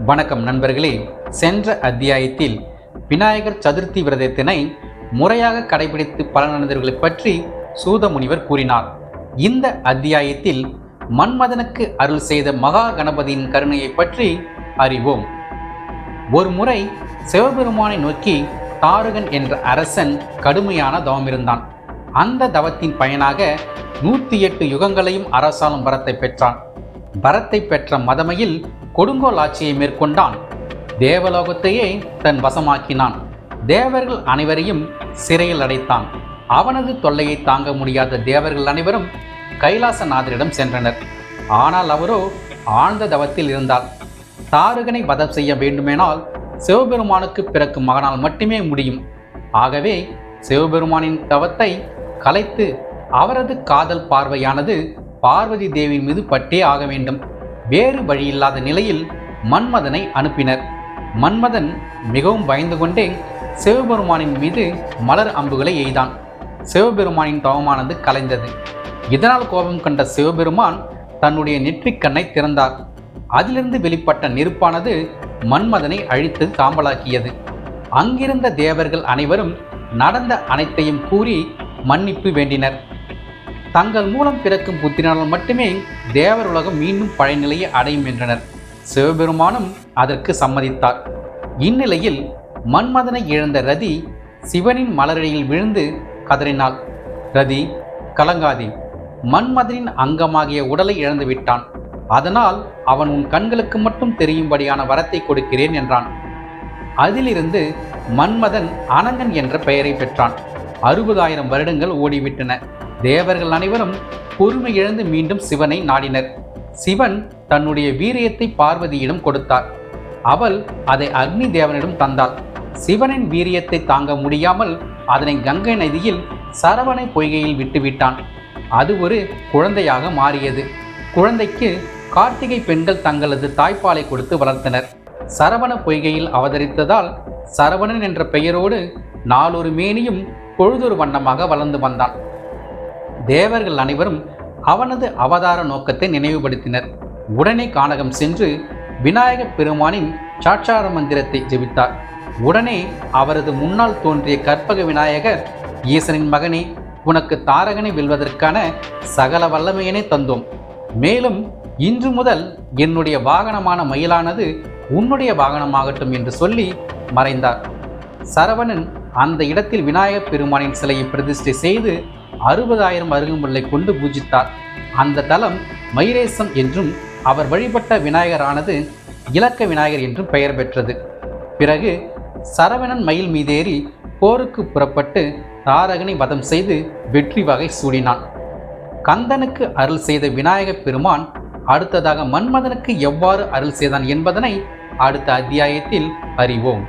வணக்கம் நண்பர்களே. சென்ற அத்தியாயத்தில் விநாயகர் சதுர்த்தி விரதத்தினை முறையாக கடைபிடித்து பலனடைந்தவர்களை பற்றி சூத முனிவர் கூறினார். இந்த அத்தியாயத்தில் மன்மதனுக்கு அருள் செய்த மகா கணபதியின் கருணையை பற்றி அறிவோம். ஒரு முறை சிவபெருமானை நோக்கி தாரகன் என்ற அரசன் கடுமையான தவமிருந்தான். அந்த தவத்தின் பயனாக 108 யுகங்களையும் அரசாளும் வரத்தை பெற்றான். வரத்தை பெற்ற மதமையில் கொடுங்கோல் ஆட்சியை மேற்கொண்டான். தேவலோகத்தையே தன் வசமாக்கினான். தேவர்கள் அனைவரையும் சிறையில் அடைத்தான். அவனது தொல்லையை தாங்க முடியாத தேவர்கள் அனைவரும் கைலாசநாதரிடம் சென்றனர். ஆனால் அவரோ ஆழ்ந்த தவத்தில் இருந்தார். தாரகனை வதம் செய்ய வேண்டுமெனால் சிவபெருமானுக்கு பிறக்கும் மகனால் மட்டுமே முடியும். ஆகவே சிவபெருமானின் தவத்தை கலைத்து அவரது காதல் பார்வையானது பார்வதி தேவி மீது பட்டே ஆக வேண்டும். வேறு வழியில்லாத நிலையில் மன்மதனை அனுப்பினர். மன்மதன் மிகவும் பயந்து கொண்டே சிவபெருமானின் மீது மலர் அம்புகளை எய்தான். சிவபெருமானின் தவமானது கலைந்தது. இதனால் கோபம் கண்ட சிவபெருமான் தன்னுடைய நெற்றிக் கண்ணை திறந்தார். அதிலிருந்து வெளிப்பட்ட நெருப்பானது மன்மதனை அழித்து சாம்பலாக்கியது. அங்கிருந்த தேவர்கள் அனைவரும் நடந்த அனைத்தையும் கூறி மன்னிப்பு வேண்டினர். தங்கள் மூலம் பிறக்கும் புத்திரனால் மட்டுமே தேவர் உலகம் மீண்டும் பழைய நிலையை அடையும் என்றனர். சிவபெருமானும் அதற்கு சம்மதித்தார். இந்நிலையில் மன்மதனை இழந்த ரதி சிவனின் மலரடியில் விழுந்து கதறினாள். ரதி, கலங்காதே, மன்மதனின் அங்கமாகிய உடலை இழந்து விட்டான். அதனால் அவன் உன் கண்களுக்கு மட்டும் தெரியும்படியான வரத்தை கொடுக்கிறேன் என்றான். அதிலிருந்து மன்மதன் அனங்கன் என்ற பெயரை பெற்றான். 60,000 வருடங்கள் ஓடிவிட்டன. தேவர்கள் அனைவரும் பொறுமை இழந்து மீண்டும் சிவனை நாடினர். சிவன் தன்னுடைய வீரியத்தை பார்வதியிடம் கொடுத்தார். அவள் அதை அக்னி தேவனிடம் தந்தாள். சிவனின் வீரியத்தை தாங்க முடியாமல் அதனை கங்கை நதியில் சரவணை பொய்கையில் விட்டுவிட்டான். அது ஒரு குழந்தையாக மாறியது. குழந்தைக்கு கார்த்திகை பெண்கள் தங்களது தாய்ப்பாலை கொடுத்து வளர்த்தனர். சரவண பொய்கையில் அவதரித்ததால் சரவணன் என்ற பெயரோடு நாளொரு மேனியும் பொழுதொரு வண்ணமாக வளர்ந்து வந்தான். தேவர்கள் அனைவரும் அவனது அவதார நோக்கத்தை நினைவுபடுத்தினர். உடனே கானகம் சென்று விநாயக பெருமானின் சாட்சார மந்திரத்தை ஜெபித்தார். உடனே அவரது முன்னால் தோன்றிய கற்பக விநாயகர், ஈசனின் மகனே, உனக்கு தாரகனை வெல்வதற்கான சகல வல்லமையினை தந்தோம். மேலும் இன்று முதல் என்னுடைய வாகனமான மயிலானது உன்னுடைய வாகனமாகட்டும் என்று சொல்லி மறைந்தார். சரவணன் அந்த இடத்தில் விநாயகப் பெருமானின் சிலையை பிரதிஷ்டை செய்து 60,000 அருகம்புல்லை கொண்டு பூஜித்தார். அந்த தலம் மயிலேசம் என்றும் அவர் வழிபட்ட விநாயகரானது இலக்க விநாயகர் என்றும் பெயர் பெற்றது. பிறகு சரவணன் மயில் மீதேறி போருக்கு புறப்பட்டு தாரகனை வதம் செய்து வெற்றி வகை சூடினான். கந்தனுக்கு அருள் செய்த விநாயகப் பெருமான் அடுத்ததாக மன்மதனுக்கு எவ்வாறு அருள் செய்தான் என்பதனை அடுத்த அத்தியாயத்தில் அறிவோம்.